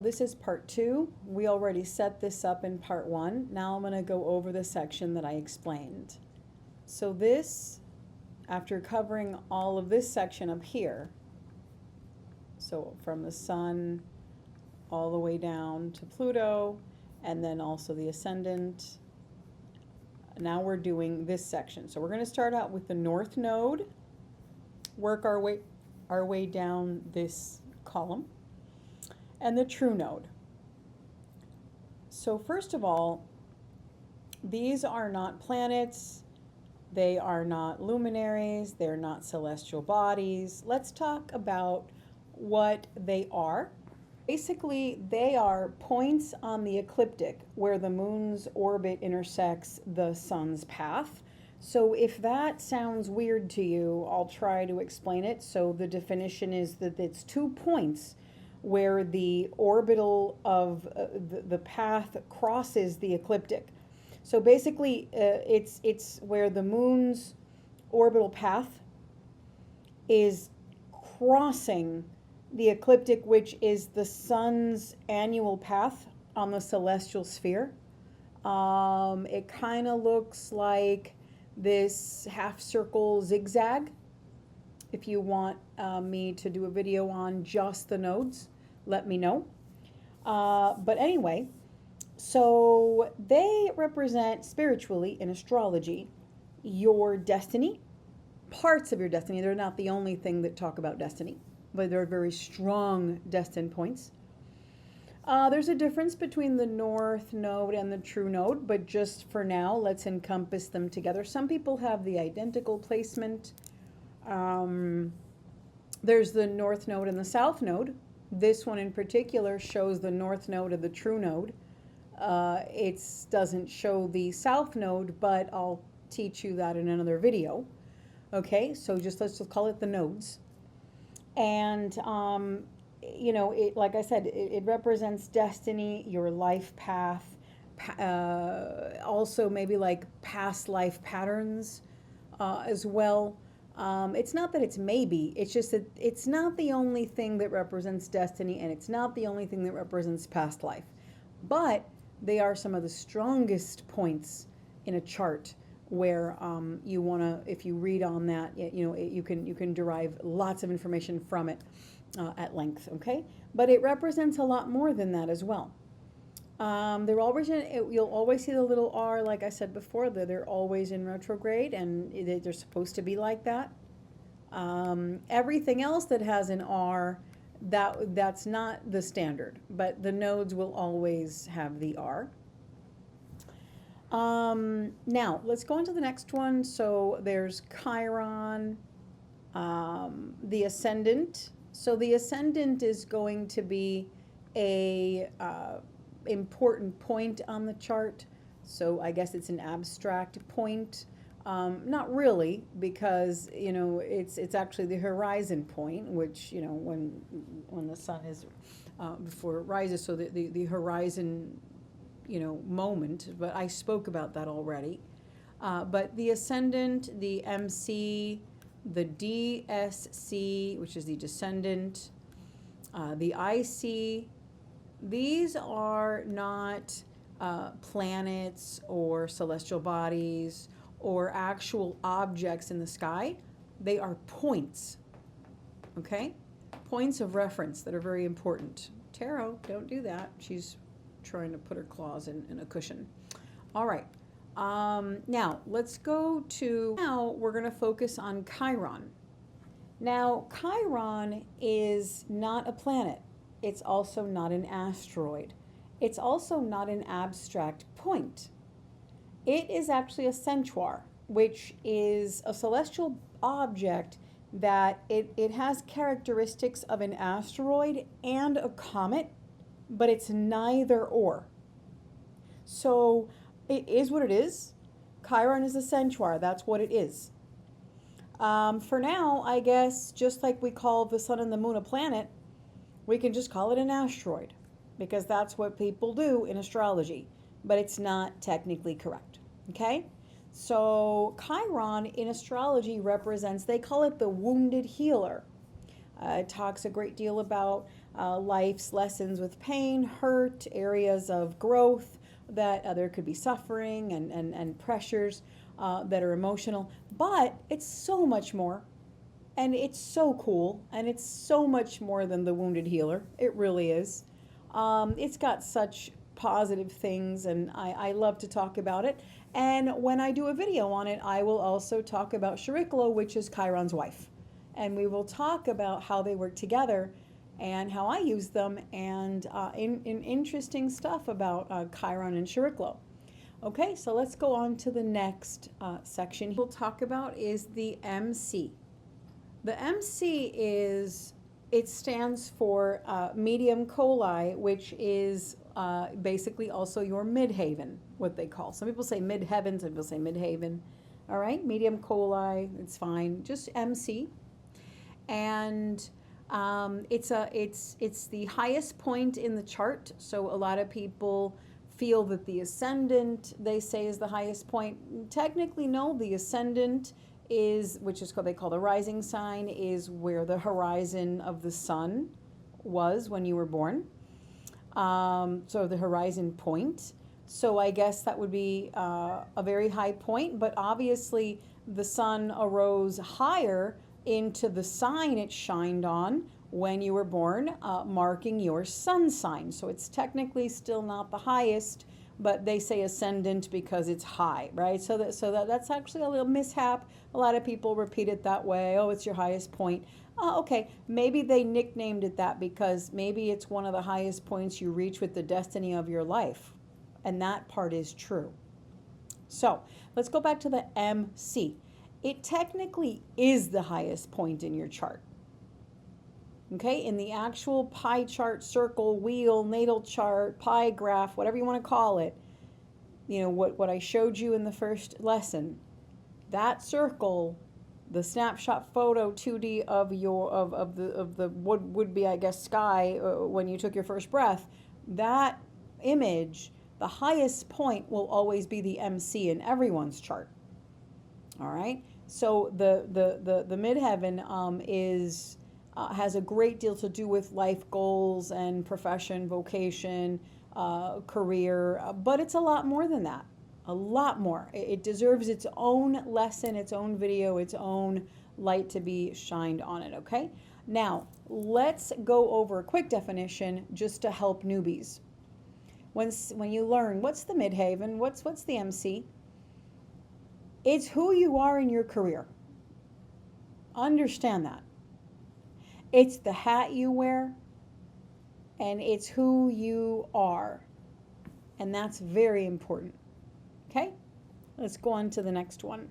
This is part 2. We already set this up in part 1. Now I'm going to go over the section that I explained. So this, after covering all of this section up here, so from the sun all the way down to Pluto, and then also the Ascendant, now we're doing this section. So we're going to start out with the North Node, work our way down this column, and the True Node. So first of all, these are not planets, they are not luminaries, they're not celestial bodies. Let's talk about what they are. Basically, they are points on the ecliptic where the moon's orbit intersects the sun's path. So if that sounds weird to you, I'll try to explain it. So the definition is that it's 2 points where the orbital of the path crosses the ecliptic. So basically, it's where the moon's orbital path is crossing the ecliptic, which is the sun's annual path on the celestial sphere. It kind of looks like this half circle zigzag. If you want me to do a video on just the nodes, let me know. But anyway, so they represent spiritually in astrology your destiny, parts of your destiny. They're not the only thing that talk about destiny, but they're very strong destined points. There's a difference between the North Node and the True Node, but just for now, let's encompass them together. Some people have the identical placement. There's the North Node and the South Node. This one in particular shows the North Node of the True Node. It doesn't show the South Node, but I'll teach you that in another video. Okay, so let's just call it the nodes. And you know, it, like I said, it represents destiny, your life path, also maybe like past life patterns as well. It's not that it's maybe, it's just that it's not the only thing that represents destiny, and it's not the only thing that represents past life. But they are some of the strongest points in a chart where you want to, if you read on that, you know, you can derive lots of information from it at length, okay? But it represents a lot more than that as well. They're always you'll always see the little R, like I said before, that they're always in retrograde, and they're supposed to be like that. Everything else that has an R, that's not the standard, but the nodes will always have the R. Now, let's go on to the next one. So there's Chiron, the Ascendant. So the Ascendant is going to be a important point on the chart. So I guess it's an abstract point. Not really, because, you know, it's actually the horizon point, which, you know, when the sun is before it rises, so the horizon, you know, moment, but I spoke about that already. But the Ascendant, the MC, the DSC, which is the Descendant, the IC, these are not planets or celestial bodies or actual objects in the sky. They are points, okay? Points of reference that are very important. Tarot, don't do that. She's trying to put her claws in a cushion. All right. Now, let's go to, now we're going to focus on Chiron. Now, Chiron is not a planet. It's also not an asteroid. It's also not an abstract point. It is actually a centaur, which is a celestial object that it has characteristics of an asteroid and a comet, but it's neither or. So it is what it is. Chiron is a centaur. That's what it is. For now, I guess, just like we call the sun and the moon a planet, we can just call it an asteroid, because that's what people do in astrology, but it's not technically correct, okay? So Chiron in astrology represents, they call it the wounded healer. It talks a great deal about life's lessons with pain, hurt, areas of growth, that there could be suffering and pressures that are emotional. But it's so much more. And it's so cool. And it's so much more than the wounded healer. It really is. It's got such positive things, and I love to talk about it. And when I do a video on it, I will also talk about Chariklo, which is Chiron's wife. And we will talk about how they work together and how I use them, and in interesting stuff about Chiron and Chariklo. Okay, so let's go on to the next section we'll talk about is the MC. The MC is, it stands for medium Coeli, which is basically also your midhaven, what they call. Some people say midheaven, some people say midhaven. All right, medium Coeli, it's fine, just MC. And it's the highest point in the chart. So a lot of people feel that the ascendant, they say, is the highest point. Technically, no, the ascendant is, which is what they call the rising sign, is where the horizon of the sun was when you were born. So the horizon point. So I guess that would be a very high point, but obviously the sun arose higher into the sign it shined on when you were born, marking your sun sign. So it's technically still not the highest, but they say ascendant because it's high, right? So that's actually a little mishap. A lot of people repeat it that way. Oh, it's your highest point. Okay, maybe they nicknamed it that because maybe it's one of the highest points you reach with the destiny of your life. And that part is true. So let's go back to the MC. It technically is the highest point in your chart. Okay, in the actual pie chart, circle, wheel, natal chart, pie graph, whatever you want to call it, you know, what I showed you in the first lesson, that circle, the snapshot photo 2D of your of the would be, I guess, sky when you took your first breath, that image, the highest point will always be the MC in everyone's chart. All right. So the midheaven is has a great deal to do with life goals and profession, vocation, career, but it's a lot more than that. A lot more. It deserves its own lesson, its own video, its own light to be shined on it. Okay. Now let's go over a quick definition just to help newbies. When you learn what's the midhaven, what's the MC. It's who you are in your career. Understand that. It's the hat you wear, and it's who you are. And that's very important. Okay? Let's go on to the next one.